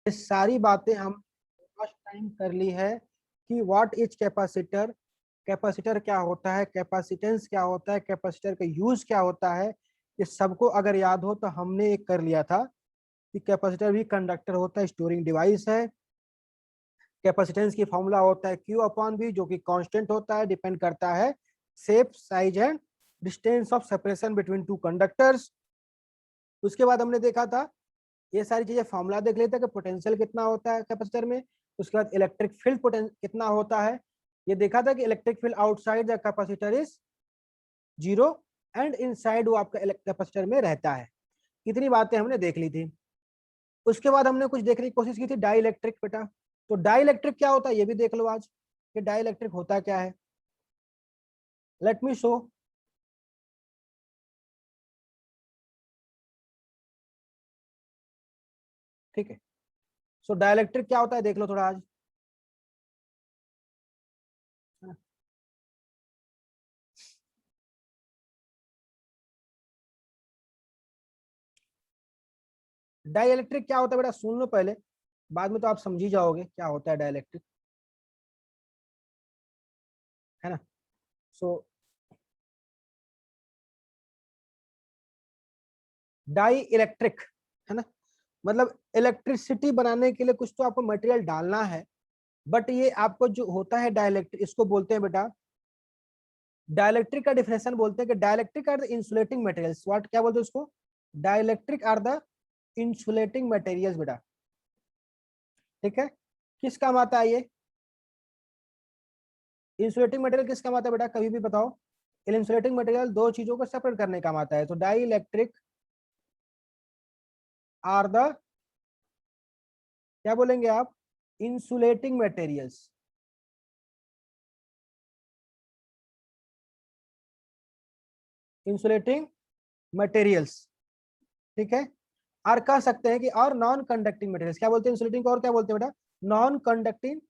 ये सारी बातें हम फर्स्ट टाइम कर ली है कि व्हाट इज कैपेसिटर, कैपेसिटर क्या होता है, कैपेसिटेंस क्या होता है, कैपेसिटर का यूज क्या होता है। ये सबको अगर याद हो तो हमने एक कर लिया था कि कैपेसिटर भी कंडक्टर होता है, स्टोरिंग डिवाइस है। कैपेसिटेंस की फॉर्मूला होता है Q अपॉन V, जो कि कांस्टेंट होता है, डिपेंड करता है shape, size and distance of separation between two conductors. उसके बाद हमने देखा था ये सारी चीजें, फॉर्मूला देख लेते हैं कि पोटेंशियल कितना होता है कैपेसिटर में। उसके बाद इलेक्ट्रिक फील्ड कितना होता है, ये देखा था कि electric field outside the capacitor is zero and inside वो आपका कैपेसिटर में रहता है। इतनी बातें हमने देख ली थी। उसके बाद हमने कुछ देखने की कोशिश की थी डाई इलेक्ट्रिक बेटा। तो डाई इलेक्ट्रिक क्या होता है ये भी देख लो आज कि डाई इलेक्ट्रिक होता क्या है। Let me show. ठीक है, सो डाई इलेक्ट्रिक क्या होता है देख लो थोड़ा आज। डाई इलेक्ट्रिक क्या होता है बेटा सुन लो पहले, बाद में तो आप समझ ही जाओगे क्या होता है डाई इलेक्ट्रिक, है ना। सो डाई इलेक्ट्रिक, है ना, मतलब इलेक्ट्रिसिटी बनाने के लिए कुछ तो आपको मटेरियल डालना है। बट ये आपको जो होता है डाइलेक्ट्रिक, इसको बोलते हैं बेटा, डाइलेक्ट्रिक का डिफिनेशन बोलते हैं कि dielectric are the insulating materials. What क्या बोलते हैं उसको, dielectric are the insulating materials बेटा। ठीक है, किस काम आता है ये इंसुलेटिंग मटेरियल, किस काम आता है बेटा कभी भी बताओ। इंसुलेटिंग मटेरियल दो चीजों को सेपरेट करने का काम आता है। तो डाई इलेक्ट्रिक आर द, क्या बोलेंगे आप, इंसुलेटिंग मटेरियल्स। इंसुलेटिंग मटेरियल्स, ठीक है। और कह सकते हैं कि और नॉन कंडक्टिंग मटेरियल्स, क्या बोलते हैं इंसुलेटिंग को और क्या बोलते हैं बेटा, non conducting,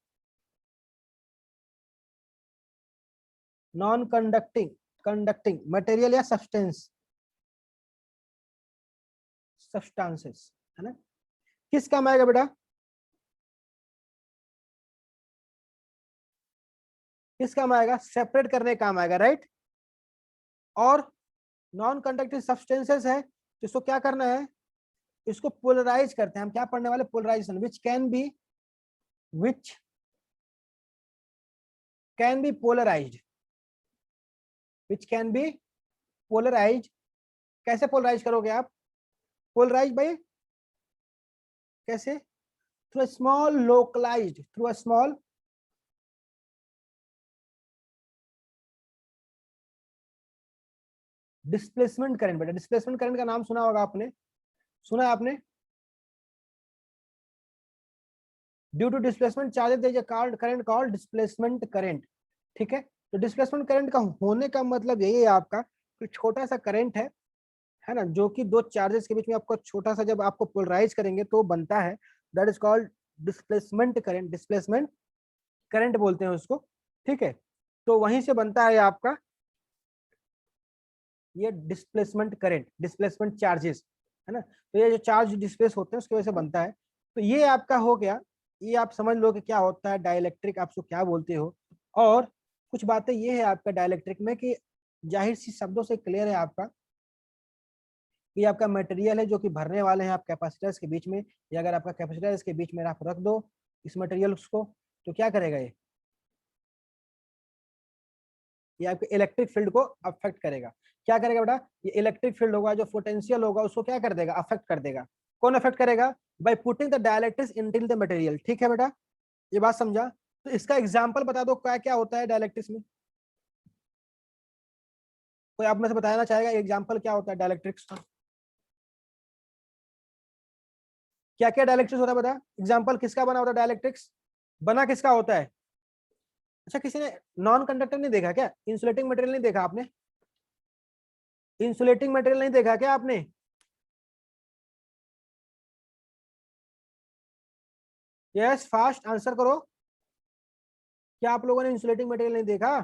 non conducting, conducting material या सब्सटेंस, सब्सटेंसेस, है ना। किस काम आएगा बेटा, किस काम आएगा, सेपरेट करने का काम आएगा, राइट। और नॉन कंडक्टिंग सब्सटेंसेस है तो इसको क्या करना है, इसको पोलराइज करते हैं हम। क्या पढ़ने वाले, polarization, which can be, which can be polarized, which can be polarize. कैसे पोलराइज करोगे आप, पोलराइज बाई कैसे, through a small localized, through a small displacement current बेटा। डिस्प्लेसमेंट करंट का नाम सुना होगा आपने, सुना है आपने, due to displacement charges there is a current called displacement current. ठीक है, तो डिस्प्लेसमेंट करंट का होने का मतलब यही है आपका कि छोटा सा करंट है ना, जो कि दो चार्जेस के बीच में आपको छोटा सा जब आपको पोलराइज करेंगे तो बनता है, that is called displacement current, displacement current बोलते हैं उसको। ठीक है, तो वहीं से बनता है आपका ये डिस्प्लेसमेंट करंट, डिस्प्लेसमेंट चार्जेस, है ना। तो ये जो चार्ज डिस्प्लेस होते हैं उसकी वजह से बनता है। तो ये आपका हो गया, ये आप समझ लो कि क्या होता है डाइलेक्ट्रिक, आप उसको क्या बोलते हो। और कुछ बातें ये है आपका डाइलेक्ट्रिक में कि जाहिर सी शब्दों से क्लियर है आपका, ये आपका मटेरियल है जो कि भरने वाले हैं आप कैपेसिटर्स के बीच में, या अगर आपका कैपेसिटर्स के बीच में आप रख दो इस मटेरियल्स को तो क्या करेगा ये आपके इलेक्ट्रिक फील्ड को अफेक्ट करेगा। क्या करेगा बेटा, ये इलेक्ट्रिक फील्ड होगा जो पोटेंशियल होगा उसको क्या कर देगा, अफेक्ट कर देगा। कौन अफेक्ट करेगा, by putting the dielectrics into the material. ठीक है बेटा, ये बात समझा। तो इसका एग्जांपल बता दो क्या क्या होता है डाइलेक्ट्रिक्स में, कोई आप में से बताना चाहेगा एग्जांपल क्या होता है डाइलेक्ट्रिक्स का, क्या क्या डाइलेक्ट्रिक्स होता है बता, एग्जांपल किसका बना होता है डाइलेक्ट्रिक्स, बना किसका होता है। अच्छा किसी ने नॉन कंडक्टर नहीं देखा क्या, इंसुलेटिंग मटेरियल नहीं देखा आपने, इंसुलेटिंग मटेरियल नहीं देखा क्या आपने। यस फास्ट आंसर करो, क्या आप लोगों ने इंसुलेटिंग मटेरियल नहीं देखा।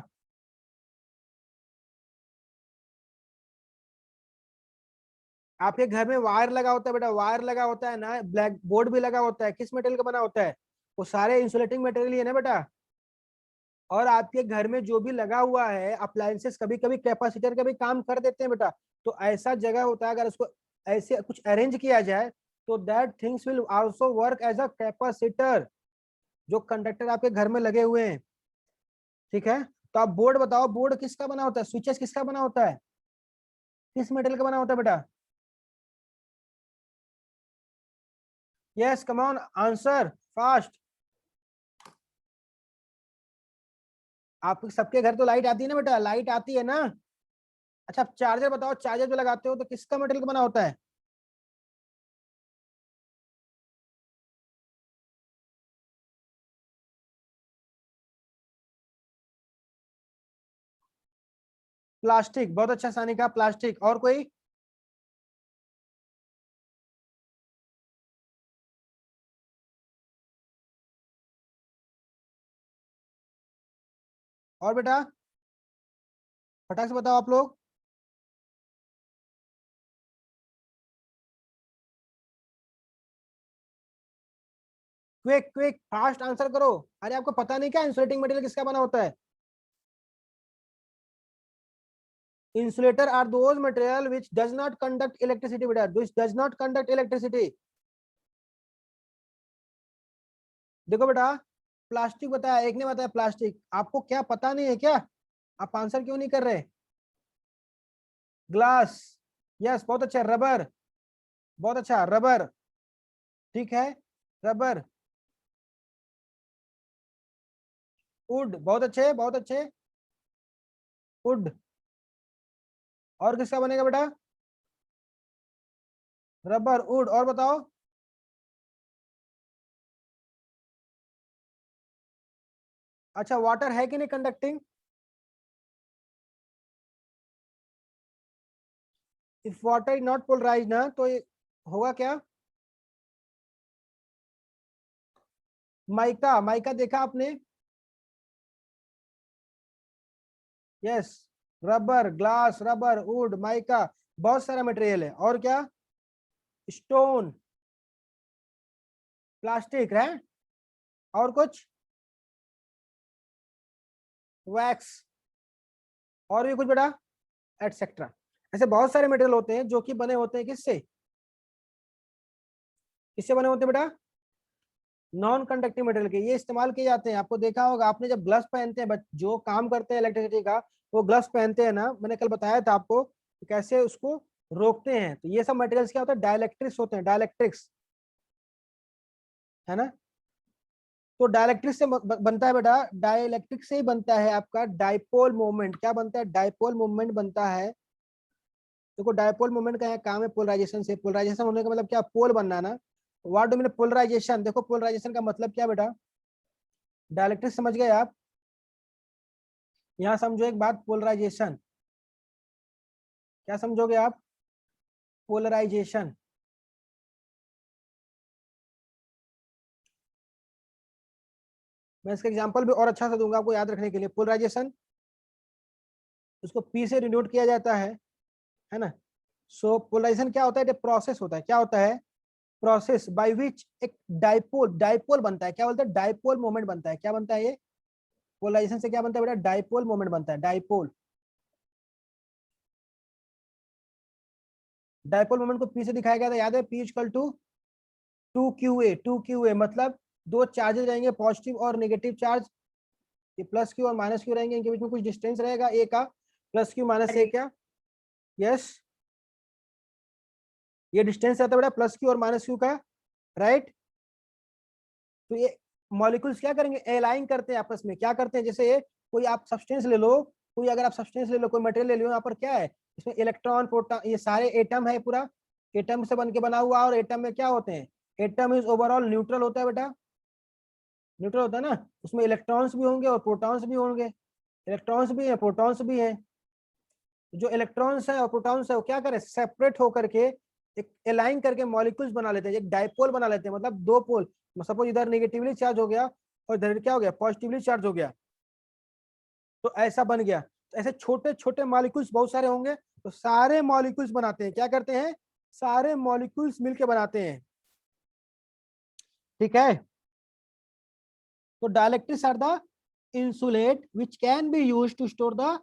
आपके घर में वायर लगा होता है बेटा, वायर लगा होता है ना, ब्लैक बोर्ड भी लगा होता है, किस मटेरियल का बना होता है? वो सारे इंसुलेटिंग मटेरियल ही है ना बेटा। और आपके घर में जो भी लगा हुआ है अप्लायंसेस कभी कभी कैपेसिटर का भी काम कर देते हैं बेटा। तो ऐसा जगह होता है, अगर उसको ऐसे कुछ अरेंज किया जाए तो that things will also work as a capacitor, जो कंडक्टर आपके घर में लगे हुए हैं। ठीक है, तो आप बोर्ड बताओ, बोर्ड किसका बना होता है? स्विचेस किसका बना होता है? किस मेटल का बना होता है बेटा? Yes, come on, answer fast. आप सबके घर तो लाइट आती है ना बेटा, लाइट आती है ना। अच्छा, चार्जर बताओ, चार्जर जो लगाते हो तो किसका मेटल का बना होता है? प्लास्टिक, बहुत अच्छा सानिका, प्लास्टिक। और कोई? और बेटा फटाक से बताओ आप लोग। क्विक क्विक फास्ट आंसर करो। अरे आपको पता नहीं क्या इंसुलेटिंग मटेरियल किसका बना होता है? Insulator are those material which does not conduct electricity बेटा, which does not conduct electricity. देखो बेटा, प्लास्टिक बताया, एक ने बताया प्लास्टिक, आपको क्या पता नहीं है क्या? आप आंसर क्यों नहीं कर रहे? ग्लास, यस बहुत अच्छा। रबर, बहुत अच्छा, रबर। ठीक है, रबर। वुड, बहुत अच्छे बहुत अच्छे। वुड। और किसका बनेगा बेटा? रबर, वुड, और बताओ। अच्छा, वाटर है कि नहीं conducting? If water is not polarize ना, तो ये होगा क्या? माइका, माइका देखा आपने? Yes, rubber, glass, rubber, wood, mica, बहुत सारा मटेरियल है। और क्या? स्टोन, प्लास्टिक है। और कुछ? वैक्स। और भी कुछ बेटा? एटसेट्रा। ऐसे बहुत सारे मटेरियल होते हैं जो कि बने होते हैं किससे? किससे बने होते हैं बेटा? नॉन कंडक्टिव मटेरियल के। ये इस्तेमाल किए जाते हैं, आपको देखा होगा आपने जब ग्लव्स पहनते हैं, जो काम करते हैं इलेक्ट्रिसिटी का, वो ग्लव्स पहनते हैं ना, मैंने कल बताया था आपको कि कैसे उसको रोकते हैं। तो ये सब मटेरियल्स क्या होता है? डाइलेक्ट्रिक्स होते हैं, डाइलेक्ट्रिक्स, है ना। तो डाइलेक्ट्रिक से बनता है बेटा, डाइलेक्ट्रिक से ही बनता है आपका डाइपोल मोमेंट। क्या बनता है? डाइपोल मोमेंट बनता है। देखो डाइपोल मोमेंट का यहाँ काम है पोलराइजेशन से। पोलराइजेशन होने का मतलब क्या? पोल बनना ना। What do mean polarization? देखो पोलराइजेशन का मतलब क्या बेटा? डाइलेक्ट्रिक समझ गए आप? यहाँ समझो एक बात, पोलराइजेशन क्या समझोगे आप? पोलराइजेशन। मैं इसका एग्जांपल भी और अच्छा से दूंगा आपको याद रखने के लिए। पोलराइजेशन, उसको पी से डिनोट किया जाता है ना। सो पोलराइजेशन क्या होता है? प्रोसेस होता है। क्या होता है? प्रोसेस बाय विच एक डाइपोल, डाइपोल बनता है। क्या बोलते हैं? डाइपोल मोमेंट बनता है। क्या बनता है ये? पोलराइजेशन से क्या बनता है बेटा? डाइपोल मोमेंट बनता है, डाइपोल। डाइपोल मोमेंट को पी से दिखाया गया था, याद है? P equal to 2qa। 2qa मतलब दो चार्जेस रहेंगे, पॉजिटिव और नेगेटिव चार्ज। ये प्लस क्यू और माइनस क्यू रहेंगे, इनके बीच में कुछ डिस्टेंस रहेगा ए का, प्लस क्यू माइनस ए क्या। यस, ये डिस्टेंस रहता है बेटा प्लस क्यू और माइनस क्यू का, राइट। तो ये मॉलिक्यूल्स क्या करेंगे? एलाइन करते हैं आपस में। क्या करते हैं? जैसे ये कोई आप सब्सटेंस ले लो, कोई अगर आप सब्सटेंस ले लो, कोई मटेरियल ले लो, यहाँ पर क्या है? इसमें इलेक्ट्रॉन, प्रोटॉन, ये सारे एटम है पूरा। एटम से बन के बना हुआ। और एटम में क्या होते हैं? एटम इज ओवरऑल न्यूट्रल होता है बेटा, न्यूट्रल होता है ना। उसमें इलेक्ट्रॉन्स भी होंगे और प्रोटॉन्स भी होंगे। इलेक्ट्रॉन्स भी है, प्रोटॉन्स भी है। जो इलेक्ट्रॉन्स है और प्रोटॉन्स है वो क्या करे? सेपरेट होकर के एक एलाइन करके मॉलिक्यूल्स बना लेते हैं, एक डाइपोल बना लेते हैं, मतलब दो पोल। सपोज इधर नेगेटिवली चार्ज हो गया और इधर क्या हो गया? पॉजिटिवली चार्ज हो गया। तो ऐसा बन गया। तो ऐसे छोटे छोटे मॉलिक्यूल्स बहुत सारे होंगे, तो सारे मॉलिक्यूल्स बनाते हैं, क्या करते हैं? सारे मॉलिक्यूल्स मिलके बनाते हैं, ठीक है। तो dielectrics are the insulate which can be use to store the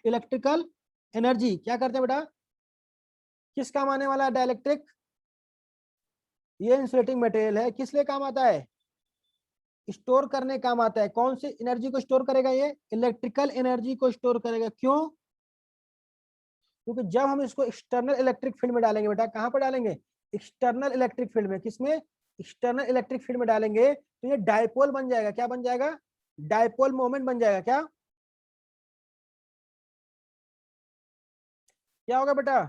electrical energy. क्या करते हैं बेटा, किस काम आने वाला है डाइलेक्ट्रिक, ये इंसुलेटिंग मटेरियल है, किस लिए काम आता है, स्टोर करने काम आता है। कौन सी एनर्जी को स्टोर करेगा, ये इलेक्ट्रिकल एनर्जी को स्टोर करेगा। क्यों, क्योंकि जब हम इसको एक्सटर्नल इलेक्ट्रिक फील्ड में डालेंगे, बेटा कहां पर डालेंगे, एक्सटर्नल इलेक्ट्रिक फील्ड में, किसमें, एक्सटर्नल इलेक्ट्रिक फील्ड में डालेंगे तो ये डायपोल बन जाएगा। क्या बन जाएगा, डायपोल मोमेंट बन जाएगा। क्या होगा बेटा,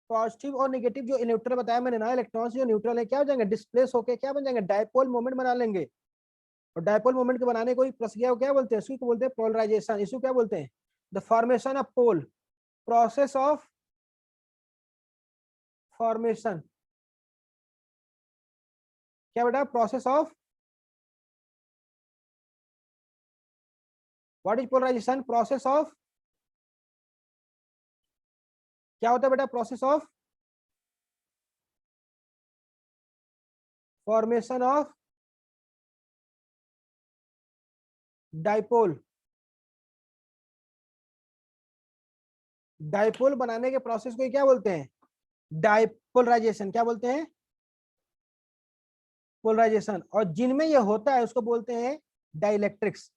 पॉजिटिव और नेगेटिव जो न्यूट्रल बताया मैंने ना, इलेक्ट्रॉन्स जो न्यूट्रल है क्या हो जाएंगे, डिस्प्लेस होके क्या बन जाएंगे, डायपोल मोमेंट बना लेंगे। और डायपोल मोमेंट के बनाने को प्रक्रिया को क्या बोलते हैं, इसको बोलते हैं पोलराइजेशन। इसको क्या बोलते हैं, the formation of pole, process of formation. क्या बेटा, process of, what is polarization, process of, क्या होता है बेटा, process of formation of dipole. Dipole बनाने के प्रोसेस को क्या बोलते हैं, डायपोलराइजेशन। क्या बोलते हैं, पोलराइजेशन। और जिनमें ये होता है उसको बोलते हैं डाइलेक्ट्रिक्स।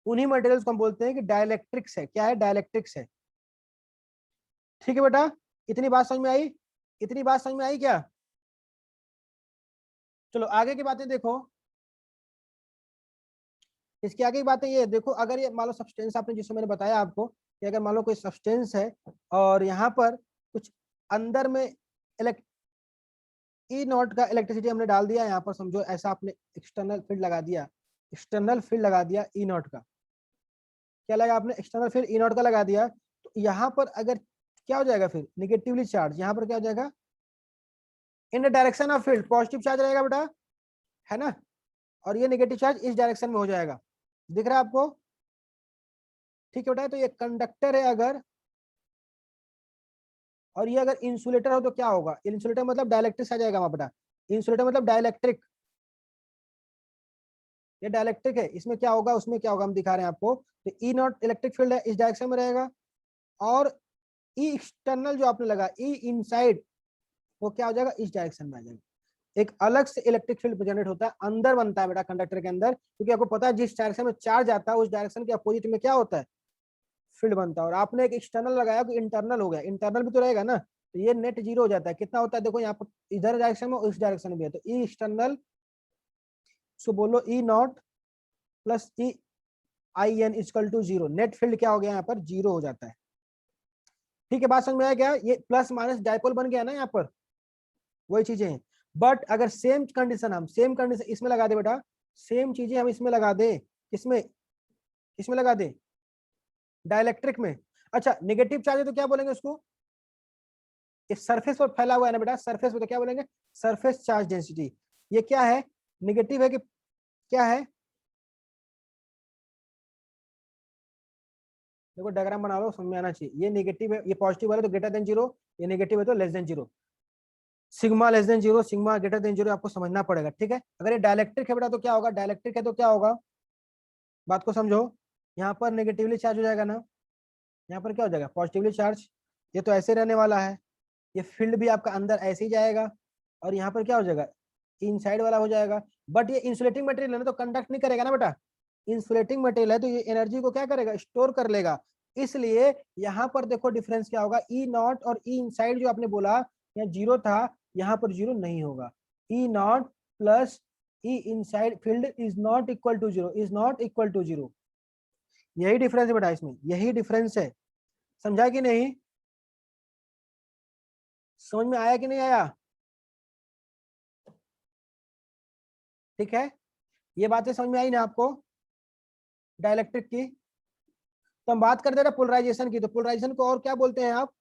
उन्हीं मटेरियल्स को हम बोलते हैं कि डाइलेक्ट्रिक्स है। क्या है, डाइलेक्ट्रिक्स है। ठीक है बेटा, इतनी बात समझ में आई, इतनी बात समझ में आई क्या। चलो आगे की बातें देखो, इसके आगे की बातें ये देखो, अगर ये मान लो सब्सटेंस आपने, जिसको मैंने बताया आपको कि अगर मान लो कोई सब्सटेंस है और यहाँ पर कुछ अंदर में ई नॉट का इलेक्ट्रिसिटी हमने डाल दिया यहाँ पर, समझो ऐसा आपने एक्सटर्नल फील्ड लगा दिया, एक्सटर्नल फील्ड लगा दिया ई नॉट का। क्या लगा आपने, एक्सटर्नल फील्ड ई नॉट का लगा दिया, तो यहाँ पर अगर क्या हो जाएगा फिर, निगेटिवली चार्ज, यहाँ पर क्या हो जाएगा, in the direction of field positive charge रहेगा बेटा, है ना, और ये नेगेटिव चार्ज इस डायरेक्शन में हो जाएगा। दिख रहा है आपको, ठीक है बेटा। तो ये कंडक्टर है अगर, और ये अगर इंसुलेटर हो तो क्या होगा, इंसुलेटर मतलब डायलेक्ट्रिक आ जाएगा वहां बेटा, इंसुलेटर मतलब डायलेक्ट्रिक, ये डायलेक्ट्रिक है। इसमें क्या होगा, उसमें क्या होगा, हम दिखा रहे हैं आपको। तो ई नॉट इलेक्ट्रिक फील्ड है, इस डायरेक्शन में रहेगा, और ई एक्सटर्नल जो आपने लगा, ई इनसाइड, वो क्या हो जाएगा, इस डायरेक्शन में आ जाएगा। एक अलग से इलेक्ट्रिक फील्ड जनरेट होता है, अंदर बनता है बेटा कंडक्टर के अंदर, क्योंकि आपको पता है जिस डायरेक्शन में चार्ज आता है उस डायरेक्शन के अपोजिट में क्या होता है, फील्ड बनता है। और आपने एक एक्सटर्नल लगाया तो इंटरनल हो गया, इंटरनल भी तो रहेगा ना, तो ये नेट जीरो हो जाता है। कितना होता है देखो यहाँ पर, इधर डायरेक्शन में उस डायरेक्शन में भी है, तो ई एक्सटर्नल, सो बोलो E nought plus E I N equal to zero, net field क्या हो गया यहाँ पर, जीरो हो जाता है। ठीक है, बात समझ में आया क्या, ये प्लस माइनस डायपोल बन गया ना यहाँ पर, वही चीजें हैं। बट अगर सेम कंडीशन, हम सेम कंडीशन इसमें लगा दे बेटा, सेम चीजें हम इसमें लगा दे, किसमें, इसमें लगा दे, डाइलेक्ट्रिक में। अच्छा नेगेटिव चार्ज है तो क्या बोलेंगे उसको, इस सरफेस पर फैला हुआ है ना बेटा, सरफेस पर, तो क्या बोलेंगे, सरफेस चार्ज डेंसिटी। ये क्या है, नेगेटिव है कि क्या है, देखो डायग्राम बना लो, समझ में आना चाहिए। ये नेगेटिव है, ये पॉजिटिव वाला तो ग्रेटर देन जीरो, ये नेगेटिव है तो less than zero. Sigma less than zero, sigma greater than zero, आपको समझना पड़ेगा। ठीक है, अगर ये डायलेक्ट्रिक है बेटा तो क्या होगा, डायलेक्ट्रिक है तो क्या होगा, बात को समझो। यहाँ पर नेगेटिवली चार्ज हो जाएगा ना, यहाँ पर क्या हो जाएगा, पॉजिटिवली चार्ज। ये तो ऐसे रहने वाला है, ये फील्ड भी आपका अंदर ऐसे ही जाएगा, और यहाँ पर क्या हो जाएगा, इनसाइड वाला हो जाएगा। बट ये इंसुलेटिंग मटेरियल है ना, तो कंडक्ट नहीं करेगा ना बेटा, इंसुलेटिंग मटेरियल है तो ये एनर्जी को क्या करेगा, स्टोर कर लेगा। इसलिए यहाँ पर देखो डिफरेंस क्या होगा, ई नॉट और ई इनसाइड जो आपने बोला यहाँ जीरो था, यहाँ पर जीरो नहीं होगा। E nought plus E inside field is not equal to zero, is not equal to zero. यही डिफरेंस है बेटा, इसमें यही डिफरेंस है। समझा कि नहीं, समझ में आया कि नहीं आया, ठीक है। ये बातें समझ में आई ना आपको, डाइलेक्ट्रिक की। तो हम बात करते हैं पोलराइजेशन की, तो पोलराइजेशन को और क्या बोलते हैं आप,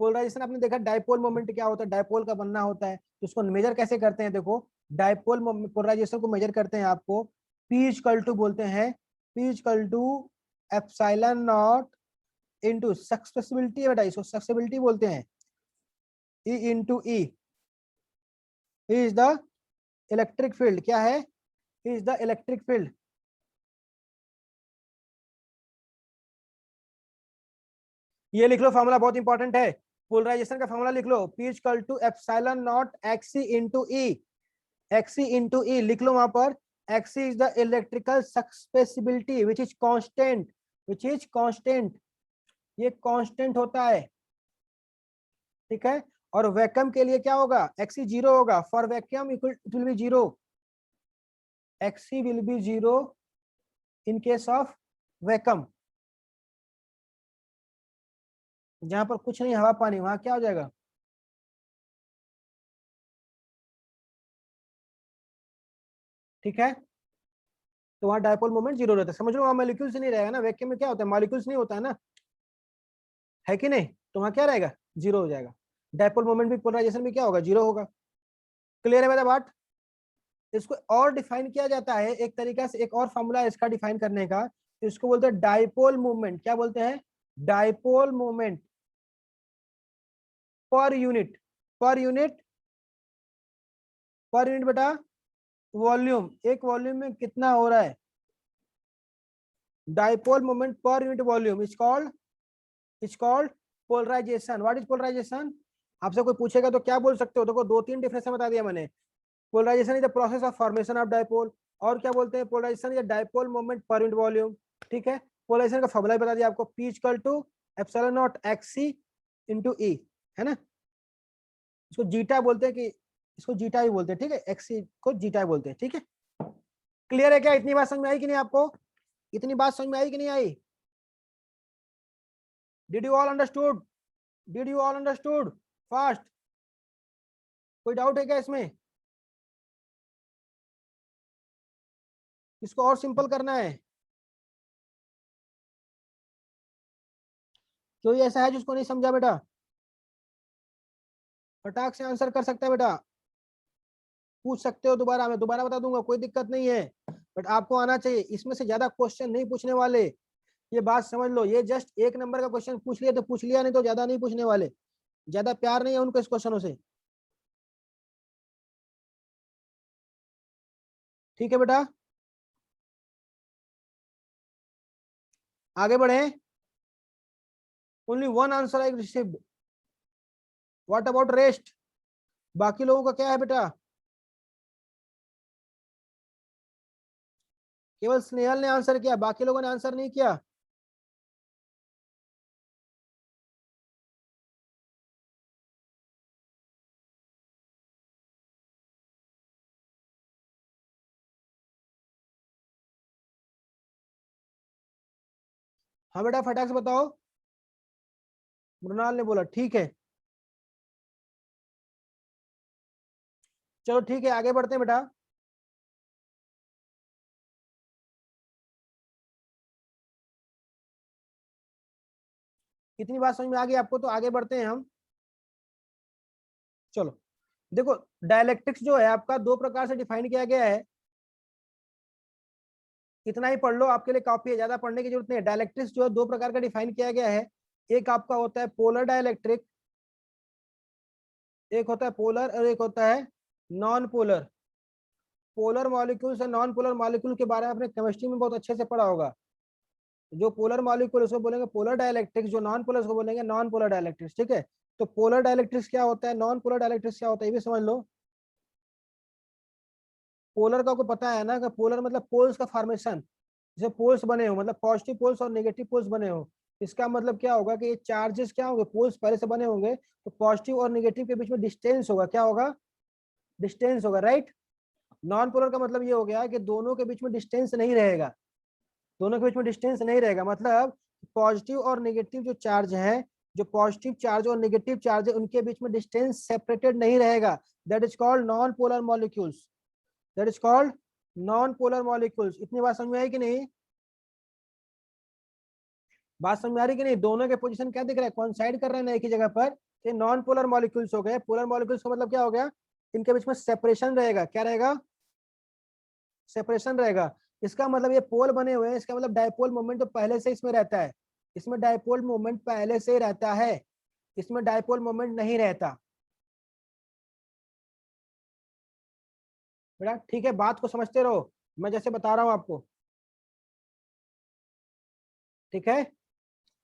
पोलराइजेशन आपने देखा डायपोल मोमेंट क्या होता है, डायपोल का बनना होता है, तो उसको मेजर कैसे करते हैं, देखो डायपोल पोलराइजेशन को मेजर करते हैं आपको, पी इक्वल टू बोलते हैं, P equal to epsilon naught into susceptibility है बेटा, इसको सक्सेसिबिलिटी बोलते हैं। E into E is the electric field. क्या है? Is the electric field. ये लिख लो, फॉर्मूला बहुत इंपॉर्टेंट है। पोलराइजेशन का फॉर्मूला लिख लो, P equal to epsilon naught XC into E। XC into E लिख लो वहां पर। XC is the electrical susceptibility which is constant, which is constant. ये कांस्टेंट होता है, ठीक है। और वैक्यूम के लिए क्या होगा? XC जीरो होगा। For vacuum it will be zero. XC will be zero in case of vacuum. जहां पर कुछ नहीं, हवा पानी, वहां क्या हो जाएगा? ठीक है, तो वहां डायपोल मोमेंट जीरो रहता है। समझ लो, वहां मॉलिक्यूल्स नहीं रहेगा ना। वैक्यूम में क्या होता है? मॉलिक्यूल्स नहीं होता है ना, है कि नहीं? तो वहां क्या रहेगा? जीरो हो जाएगा। डायपोल मोमेंट भी, पोलराइजेशन भी क्या होगा? जीरो होगा। क्लियर है मेरा बात? इसको और डिफाइन किया जाता है एक तरीका से, एक और फॉर्मूला है इसका डिफाइन करने का। इसको बोलते हैं डायपोल मूवमेंट। क्या बोलते हैं? Dipole movement per unit. Per unit, per unit बेटा वॉल्यूम। एक वॉल्यूम में कितना हो रहा है? Dipole moment per unit volume is called polarization. What is polarization? आपसे कोई पूछेगा तो क्या बोल सकते हो? देखो, दो तीन डिफरेंस बता दिया मैंने। Polarization is the process of formation of dipole. और क्या बोलते हैं? Polarization is dipole moment per unit volume. ठीक है, पोलराइजेशन का फॉर्मूला बता दिया आपको, P equal to epsilon naught XC into E, है ना। इसको जीटा बोलते हैं, कि इसको जीटा ही बोलते हैं, ठीक है। XC को जीटा ही बोलते हैं, ठीक है। क्लियर है क्या? इतनी बात समझ में आई कि नहीं आपको? इतनी बात समझ में आई कि नहीं आई? Did you all understood? Did you all understood fast? कोई डाउट है क्या इसमें? इसको और सिंपल करना है। कोई ऐसा है जिसको नहीं समझा बेटा? फटाक से आंसर कर सकता है बेटा? पूछ सकते हो दोबारा, मैं दोबारा बता दूंगा, कोई दिक्कत नहीं है। बट आपको आना चाहिए। इसमें से ज्यादा क्वेश्चन नहीं पूछने वाले, ये बात समझ लो। ये जस्ट एक नंबर का क्वेश्चन पूछ लिया तो पूछ लिया, नहीं तो ज्यादा नहीं पूछने वाले। ज्यादा प्यार नहीं है उनको इस क्वेश्चनों से। ठीक है बेटा, आगे बढ़े। Only one answer I received. What about rest? बाकी लोगों का क्या है बेटा? केवल स्नेहल ने आंसर किया, बाकी लोगों ने आंसर नहीं किया। हाँ बेटा, फटाक से बताओ। मृणाल ने बोला ठीक है। चलो ठीक है, आगे बढ़ते हैं बेटा। इतनी बात समझ में आ गई आपको? तो आगे बढ़ते हैं हम। चलो देखो, डायलेक्ट्रिक्स जो है आपका दो प्रकार से डिफाइन किया गया है। इतना ही पढ़ लो, आपके लिए काफी है, ज्यादा पढ़ने की जरूरत नहीं है। डायलेक्ट्रिक्स जो है दो प्रकार का डिफाइन किया गया है। एक आपका होता है पोलर डायलेक्ट्रिक, एक होता है पोलर और एक होता है नॉन पोलर। पोलर मॉलिक्यूल्स और नॉन पोलर मॉलिक्यूल के बारे में आपने केमिस्ट्री में बहुत अच्छे से पढ़ा होगा। जो पोलर मॉलिक्यूल उसको बोलेंगे पोलर डायलेक्ट्रिक्स, जो नॉन पोलर उसको बोलेंगे नॉन पोलर डायलेक्ट्रिक्स, ठीक है। तो पोलर डायलेक्ट्रिक्स क्या होता है, नॉन पोलर डायलेक्ट्रिक्स क्या होता है, ये भी समझ लो। पोलर का आपको पता है ना, कि पोलर मतलब पोल्स का फॉर्मेशन। जैसे पोल्स बने हो, मतलब पॉजिटिव पोल्स और नेगेटिव पोल्स बने हो। इसका मतलब क्या होगा कि ये चार्जेस क्या होंगे, पोल्स पहले से बने होंगे, तो पॉजिटिव और नेगेटिव के बीच में डिस्टेंस होगा। क्या होगा? डिस्टेंस होगा, राइट। नॉन पोलर का मतलब ये हो गया कि दोनों के बीच में डिस्टेंस नहीं रहेगा। दोनों के बीच में डिस्टेंस नहीं रहेगा, मतलब पॉजिटिव और नेगेटिव जो चार्ज है, जो पॉजिटिव चार्ज और नेगेटिव चार्ज है, उनके बीच में डिस्टेंस सेपरेटेड नहीं रहेगा। That is called non polar molecules. That is called non polar molecules. इतनी बात समझ में आई कि नहीं? बात समझ में आ रही कि नहीं? दोनों के पोजीशन क्या दिख रहा है, कॉन्साइड कर रहे हैं ना एक ही जगह पर। ये नॉन पोलर मॉलिक्यूल्स हो गए। पोलर मॉलिक्यूल्स का मतलब क्या हो गया? इनके बीच में सेपरेशन रहेगा। क्या रहेगा? सेपरेशन रहेगा। इसका मतलब ये पोल बने हुए हैं, इसका मतलब डायपोल मोमेंट तो पहले से इसमें रहता है। इसमें डायपोल मोमेंट पहले से रहता है, इसमें डायपोल मोमेंट नहीं रहता। बेटा ठीक है, बात को समझते रहो, मैं जैसे बता रहा हूं आपको, ठीक है।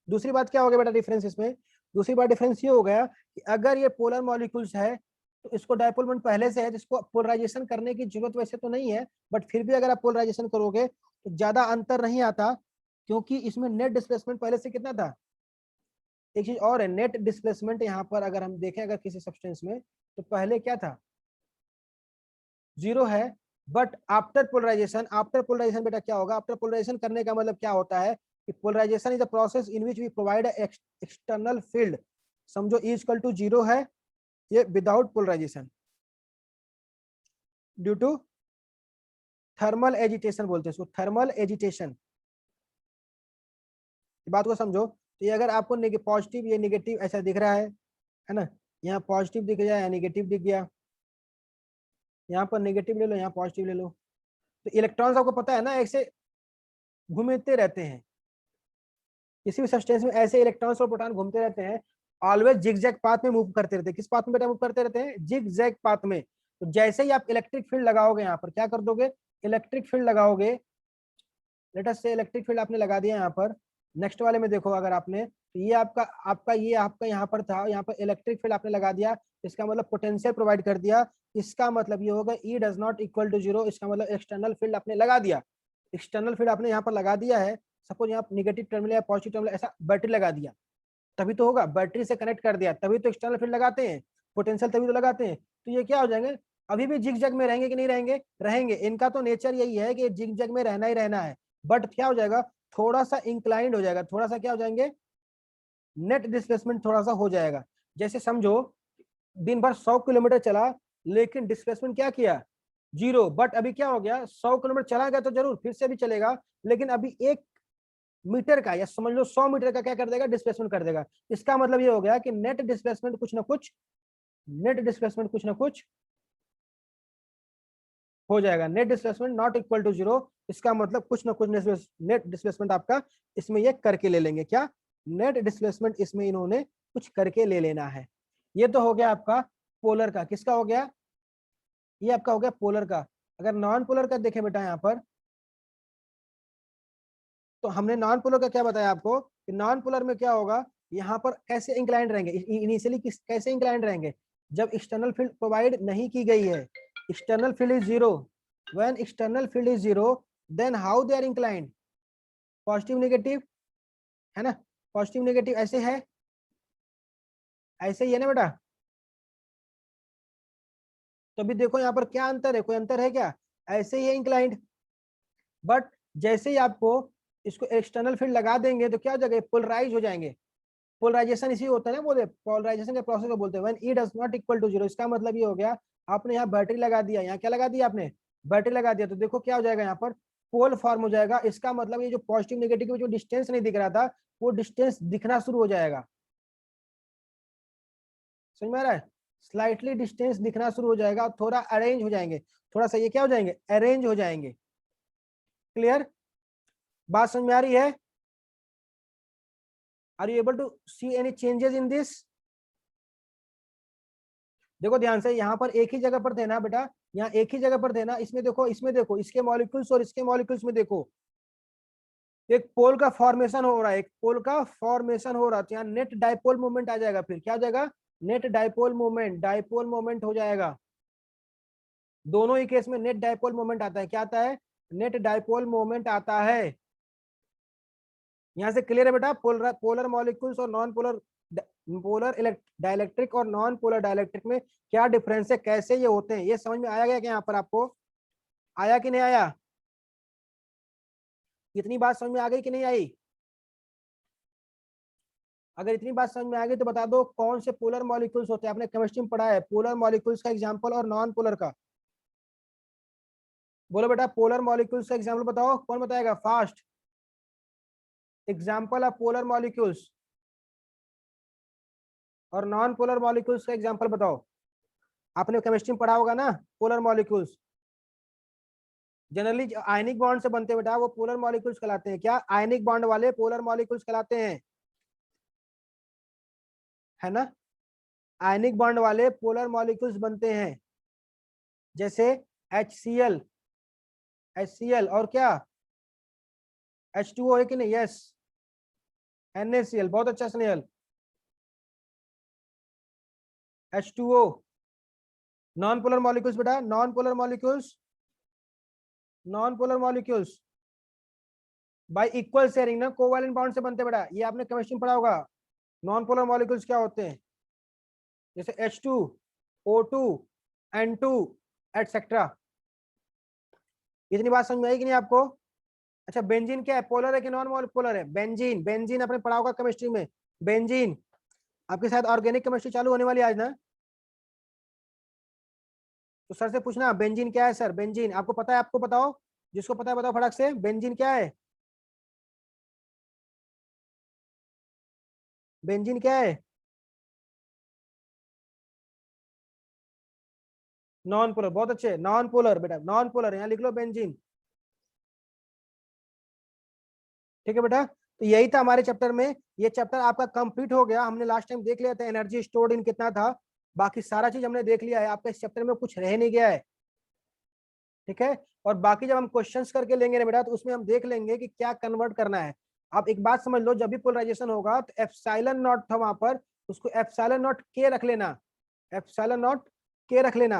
दूसरी बात क्या हो गया बेटा डिफरेंस इसमें, दूसरी बात डिफरेंस ये हो गया कि अगर ये पोलर मॉलिक्यूल्स है तो इसको डायपोल बॉन्ड पहले से है, जिसको पोलराइजेशन करने की जरूरत वैसे तो नहीं है, बट फिर भी अगर आप पोलराइजेशन करोगे तो ज्यादा अंतर नहीं आता, क्योंकि इसमें नेट डिस्प्लेसमेंट पहले से कितना था। एक चीज और है, नेट डिस्प्लेसमेंट यहाँ पर अगर हम देखें अगर किसी सब्सटेंस में, तो पहले क्या था, जीरो है। बट आफ्टर पोलराइजेशन बेटा क्या होगा, आफ्टर पोलराइजेशन करने का मतलब क्या होता है कि polarization is a process in which we provide external field, समझो E इक्वल टू जीरो है ये without polarization, due to thermal agitation बोलते हैं इसको, थर्मल एजिटेशन। बात को समझो, तो ये अगर आपको पॉजिटिव ये निगेटिव ऐसा दिख रहा है ना, यहाँ पॉजिटिव दिख गया, यहाँ निगेटिव दिख गया, यहाँ पर नेगेटिव ले लो, यहाँ पॉजिटिव ले लो, तो इलेक्ट्रॉन्स आपको पता है ना ऐसे घूमते रहते हैं, किसी भी सब्सटेंस में ऐसे इलेक्ट्रॉन्स और प्रोटॉन घूमते रहते हैं, ऑलवेज जिगजैग पाथ में मूव करते रहते हैं। किस पाथ में बेटा मूव करते रहते हैं, जिगजैग पाथ में। तो जैसे ही आप इलेक्ट्रिक फील्ड लगाओगे, यहाँ पर क्या कर दोगे, इलेक्ट्रिक फील्ड लगाओगे, लेट अस से इलेक्ट्रिक फील्ड आपने लगा दिया यहाँ पर, नेक्स्ट वाले में देखो अगर आपने, तो ये आपका आपका ये आपका यहाँ पर था, यहाँ पर इलेक्ट्रिक फील्ड आपने लगा दिया, इसका मतलब पोटेंशियल प्रोवाइड कर दिया, इसका मतलब ये होगा E does not equal to zero, इसका मतलब एक्सटर्नल फील्ड आपने लगा दिया, एक्सटर्नल फील्ड आपने यहाँ पर लगा दिया है, सपोज यहाँ निगेटिव टर्मिनल या पॉजिटिव टर्मिनल ऐसा बैटरी लगा दिया, तभी तो होगा, बैटरी से कनेक्ट कर दिया तभी तो एक्सटर्नल फील्ड लगाते हैं, पोटेंशियल तभी तो लगाते हैं। तो ये क्या हो जाएंगे, अभी भी जिगजैग में रहेंगे कि नहीं रहेंगे, रहेंगे, इनका तो नेचर यही है कि जिगजैग में रहना ही रहना है, बट क्या हो जाएगा, थोड़ा सा इंक्लाइंड हो जाएगा, थोड़ा सा क्या हो जाएंगे, नेट डिस्प्लेसमेंट थोड़ा सा हो जाएगा। जैसे समझो दिन भर 100 किलोमीटर चला, लेकिन डिस्प्लेसमेंट क्या किया, जीरो, बट अभी क्या हो गया, 100 किलोमीटर चला गया तो जरूर फिर से भी चलेगा, लेकिन अभी 1 मीटर का या समझ लो 100 मीटर का क्या कर देगा, डिस्प्लेसमेंट कर देगा। इसका मतलब ये हो गया कि नेट डिस्प्लेसमेंट कुछ ना कुछ, नेट डिस्प्लेसमेंट कुछ ना कुछ हो जाएगा, net displacement not equal to zero, इसका मतलब कुछ ना कुछ नेट डिस्प्लेसमेंट आपका इसमें ये करके ले लेंगे, क्या, नेट डिस्प्लेसमेंट इसमें इन्होंने कुछ करके ले लेना है। ये तो हो गया आपका पोलर का, किसका हो गया, ये आपका हो गया पोलर का। अगर नॉन पोलर का देखें बेटा यहाँ पर, तो हमने नॉन पोलर का क्या बताया आपको कि नॉन पोलर में क्या होगा, यहाँ पर कैसे इंक्लाइंड रहेंगे, इनिशियली कैसे इंक्लाइंड रहेंगे, जब एक्सटर्नल फील्ड प्रोवाइड नहीं की गई है, external field is zero, when external field is zero then how they are inclined, positive negative, है ना, पॉजिटिव नेगेटिव ऐसे है, ऐसे ही है ना बेटा। तो अभी देखो यहाँ पर क्या अंतर है, कोई अंतर है क्या, ऐसे ही है इंक्लाइंड, बट जैसे ही आपको इसको एक्सटर्नल फील्ड लगा देंगे तो क्या हो जाएगा, पोलराइज हो जाएंगे। पोलराइजेशन इसी होता है ना, बोले पोलराइजेशन के प्रोसेस को बोलते हैं when E does not equal to zero. इसका मतलब ये हो गया, आपने यहाँ बैटरी लगा दिया, यहाँ क्या लगा दिया आपने, बैटरी लगा दिया, तो देखो क्या हो जाएगा, यहाँ पर पोल फॉर्म हो जाएगा। इसका मतलब ये जो पॉजिटिव नेगेटिव जो डिस्टेंस नहीं दिख रहा था, वो डिस्टेंस दिखना शुरू हो जाएगा, समझ में आ रहा है, स्लाइटली डिस्टेंस दिखना शुरू हो जाएगा, थोड़ा अरेंज हो जाएंगे, थोड़ा सा ये क्या हो जाएंगे, अरेंज हो जाएंगे। क्लियर, बात समझ में आ रही है, are you able to see any changes in this. देखो ध्यान से, यहाँ पर एक ही जगह पर थे ना बेटा, यहाँ एक ही जगह पर थे ना, इसमें देखो, इसमें देखो, इसके मॉलिक्यूल्स और इसके मॉलिक्यूल्स में देखो, एक पोल का फॉर्मेशन हो रहा है, एक पोल का फॉर्मेशन हो रहा है, तो यहाँ नेट डाइपोल मोमेंट आ जाएगा, फिर क्या हो जाएगा, नेट डाइपोल मोमेंट हो जाएगा। दोनों ही केस में नेट डाइपोल मोमेंट आता है, क्या आता है, नेट डाइपोल मोमेंट आता है। यहाँ से क्लियर है बेटा, पोलर पोलर मॉलिक्यूल्स और नॉन पोलर, पोलर डाइलेक्ट्रिक और नॉन पोलर डाइलेक्ट्रिक में क्या डिफरेंस है, कैसे ये होते हैं, ये समझ में आया गया क्या, यहाँ पर आपको आया कि नहीं आया, इतनी बात समझ में आ गई कि नहीं आई। अगर इतनी बात समझ में आ गई तो बता दो कौन से पोलर मॉलिक्यूल्स होते हैं, आपने केमिस्ट्री में पढ़ा है पोलर मॉलिक्यूल्स का एग्जांपल और नॉन पोलर का, बोलो बेटा पोलर मॉलिक्यूल्स का एग्जांपल बताओ, कौन बताएगा fast, example of polar molecules और नॉन पोलर मॉलिक्यूल्स का एग्जांपल बताओ। आपने केमिस्ट्री में पढ़ा होगा ना polar molecules, generally ionic bond से बनते बेटा, वो पोलर मॉलिक्यूल्स कहलाते हैं, क्या, आयनिक बॉन्ड वाले पोलर मॉलिक्यूल्स कहलाते हैं, है ना, आयनिक बॉन्ड वाले पोलर मॉलिक्यूल्स बनते हैं। जैसे HCl, HCl और क्या H2O है कि नहीं, यस NaCl, बहुत अच्छा Snehal, H2O, non polar molecules बेटा, non polar molecules, non polar molecules by equal sharing ना, कोवैलेंट बॉन्ड से बनते बेटा, ये आपने केमिस्ट्री में पढ़ा होगा। नॉन पोलर मॉलिक्यूल्स क्या होते हैं, जैसे H2, O2, N2 एटसेट्रा। इतनी बात समझ में आई कि नहीं आपको? अच्छा बेंजीन क्या है, पोलर है कि नॉन पोलर है? बेंजीन, बेंजीन आपने पढ़ा होगा केमिस्ट्री में, बेंजीन। आपके साथ ऑर्गेनिक केमिस्ट्री चालू होने वाली आज ना, तो सर से पूछना बेंजीन क्या है सर, बेंजीन आपको पता है? आपको बताओ, जिसको पता है बताओ फटाक से, बेंजीन क्या है, बेंजीन क्या है? नॉन पोलर, बहुत अच्छे, नॉन पोलर बेटा, नॉन पोलर, यहाँ लिख लो बेंजीन। ठीक है बेटा, तो यही था हमारे चैप्टर में, ये चैप्टर आपका कंप्लीट हो गया। हमने लास्ट टाइम देख लिया था एनर्जी स्टोर्ड इन कितना था, बाकी सारा चीज हमने देख लिया है, आपका इस चैप्टर में कुछ रह नहीं गया है। ठीक है, और बाकी जब हम क्वेश्चंस करके लेंगे ना बेटा, तो उसमें हम देख लेंगे कि क्या कन्वर्ट करना है। आप एक बात समझ लो, जब भी पोलराइजेशन होगा तो एप्सिलॉन नॉट था वहां पर, उसको एप्सिलॉन नॉट के रख लेना, एप्सिलॉन नॉट के रख लेना,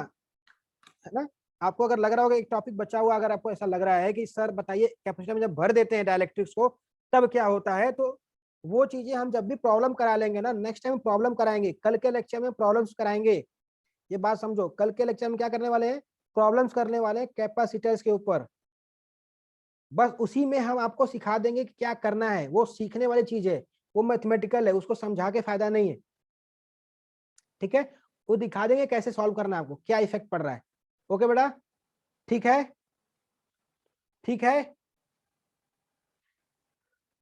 है ना। आपको अगर लग रहा होगा एक टॉपिक बचा हुआ, अगर आपको ऐसा लग रहा है कि सर बताइए कैपेसिटर में जब भर देते हैं डाइलेक्ट्रिक्स को तब क्या होता है, तो वो चीजें हम जब भी प्रॉब्लम करा लेंगे ना, नेक्स्ट टाइम प्रॉब्लम कराएंगे, कल के लेक्चर में प्रॉब्लम्स कराएंगे। ये बात समझो, कल के लेक्चर में क्या करने वाले हैं, प्रॉब्लम्स करने वाले हैं कैपेसिटर्स के ऊपर। बस उसी में हम आपको सिखा देंगे कि क्या करना है, वो सीखने वाली चीज है, वो मैथमेटिकल है, उसको समझा के फायदा नहीं है। ठीक है, वो दिखा देंगे कैसे सॉल्व करना है, आपको क्या इफेक्ट पड़ रहा है। ओके बेटा, ठीक है, ठीक है।